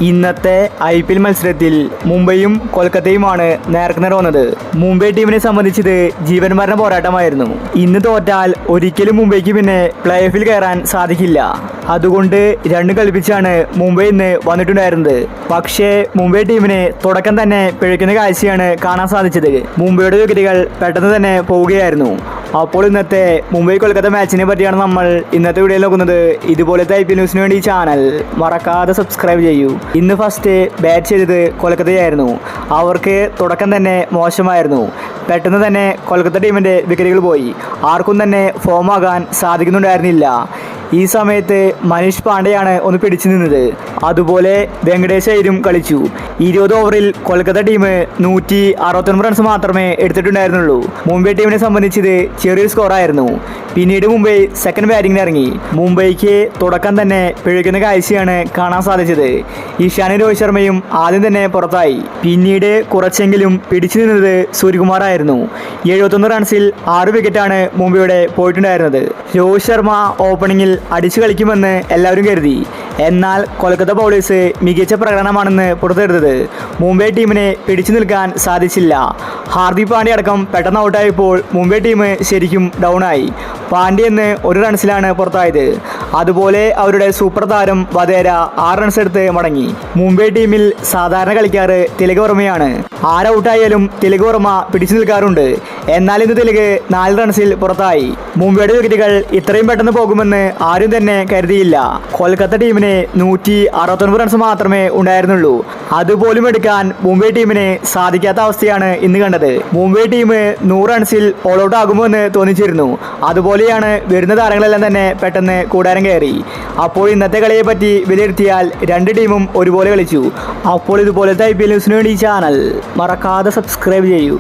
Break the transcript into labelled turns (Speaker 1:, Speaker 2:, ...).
Speaker 1: ഇന്നത്തെ IPL മത്സരത്തിൽ മുംബൈയും കൊൽക്കത്തയുമാണ് നേർക്കുനേർ വന്നത്. മുംബൈ ടീമിനെ സംബന്ധിച്ചത് ജീവൻ മരണ പോരാട്ടമായിരുന്നു. ഇന്ന് തോറ്റാൽ ഒരിക്കലും മുംബൈക്ക് പിന്നെ പ്ലേ ഓഫിൽ കയറാൻ സാധിക്കില്ല. അതുകൊണ്ട് രണ്ടും കളിപ്പിച്ചാണ് മുംബൈ ഇന്ന് വന്നിട്ടുണ്ടായിരുന്നത്. പക്ഷേ മുംബൈ ടീമിനെ തുടക്കം തന്നെ പിഴയ്ക്കുന്ന കാഴ്ചയാണ് കാണാൻ സാധിച്ചത്. മുംബൈയുടെ വിക്കറ്റുകൾ പെട്ടെന്ന് തന്നെ പോവുകയായിരുന്നു. അപ്പോൾ ഇന്നത്തെ മുംബൈ കൊൽക്കത്ത മാച്ചിനെ പറ്റിയാണ് നമ്മൾ ഇന്നത്തെ വീഡിയോയിൽ നോക്കുന്നത്. ഇതുപോലത്തെ IPL ന്യൂസിന് വേണ്ടി ഈ ചാനൽ മറക്കാതെ സബ്സ്ക്രൈബ് ചെയ്യൂ. ഇന്ന് ഫസ്റ്റ് ബാറ്റ് ചെയ്തത് കൊൽക്കത്തയായിരുന്നു. അവർക്ക് തുടക്കം തന്നെ മോശമായിരുന്നു. പെട്ടെന്ന് തന്നെ കൊൽക്കത്ത ടീമിൻ്റെ വിക്കറ്റുകൾ പോയി. ആർക്കും തന്നെ ഫോമാകാൻ സാധിക്കുന്നുണ്ടായിരുന്നില്ല. ഈ സമയത്ത് മനീഷ് പാണ്ഡെയാണ് ഒന്ന് പിടിച്ചു നിന്നത്. അതുപോലെ വെങ്കടേഷ് അയ്യരും കളിച്ചു. 20 ഓവറിൽ കൊൽക്കത്ത ടീം 169 റൺസ് മാത്രമേ എടുത്തിട്ടുണ്ടായിരുന്നുള്ളൂ. മുംബൈ ടീമിനെ സംബന്ധിച്ചത് ചെറിയൊരു സ്കോറായിരുന്നു. പിന്നീട് മുംബൈ സെക്കൻഡ് ബാറ്റിംഗിന് ഇറങ്ങി. മുംബൈക്ക് തുടക്കം തന്നെ പിഴയ്ക്കുന്ന കാഴ്ചയാണ് കാണാൻ സാധിച്ചത്. ഇഷാനും രോഹിത് ശർമ്മയും ആദ്യം തന്നെ പുറത്തായി. പിന്നീട് കുറച്ചെങ്കിലും പിടിച്ചു നിന്നത് സൂര്യകുമാറായിരുന്നു. 71 റൺസിൽ 6 വിക്കറ്റാണ് മുംബൈയുടെ പോയിട്ടുണ്ടായിരുന്നത്. രോഹിത് ശർമ്മ ഓപ്പണിങ്ങിൽ അടിച്ചു കളിക്കുമെന്ന് എല്ലാവരും കരുതി. എന്നാൽ കൊൽക്കത്ത ബൗളേഴ്സ് മികച്ച പ്രകടനമാണെന്ന് പുറത്തെടുത്തത്. മുംബൈ ടീമിനെ പിടിച്ചു നിൽക്കാൻ സാധിച്ചില്ല. ഹാർദിക് പാണ്ഡ്യ അടക്കം പെട്ടെന്ന് ഔട്ടായപ്പോൾ മുംബൈ ടീം ശരിക്കും ഡൗണായി. പാണ്ഡ്യ എന്ന് 1 റൺസിലാണ് പുറത്തായത്. അതുപോലെ അവരുടെ സൂപ്പർ താരം വധേര 6 റൺസ് എടുത്ത് മടങ്ങി. മുംബൈ ടീമിൽ സാധാരണ കളിക്കാറ് തിലക് വർമ്മയാണ്. ആരൗട്ടായാലും തിലക് വർമ്മ പിടിച്ചു നിൽക്കാറുണ്ട്. എന്നാൽ ഇന്ന് തിലക് 4 റൺസിൽ പുറത്തായി. മുംബൈയുടെ വിക്കറ്റുകൾ ഇത്രയും പെട്ടെന്ന് പോകുമെന്ന് ആരും തന്നെ കരുതിയില്ല. കൊൽക്കത്ത ടീമിന് 169 റൺസ് മാത്രമേ ഉണ്ടായിരുന്നുള്ളൂ. അതുപോലും എടുക്കാൻ മുംബൈ ടീമിന് സാധിക്കാത്ത അവസ്ഥയാണ് ഇന്ന് കണ്ടത്. മുംബൈ ടീം 100 റൺസിൽ ഓൾ ഔട്ട് ആകുമോ എന്ന് തോന്നിച്ചിരുന്നു. അതുപോലെയാണ് വരുന്ന താരങ്ങളെല്ലാം തന്നെ പെട്ടെന്ന് കൂടാരം കയറി. അപ്പോൾ ഇന്നത്തെ കളിയെ പറ്റി വിലയിരുത്തിയാൽ രണ്ട് ടീമും ഒരുപോലെ കളിച്ചു. അപ്പോൾ ഇതുപോലത്തെ IPL ന്യൂസിന് വേണ്ടി ഈ ചാനൽ മറക്കാതെ സബ്സ്ക്രൈബ് ചെയ്യൂ.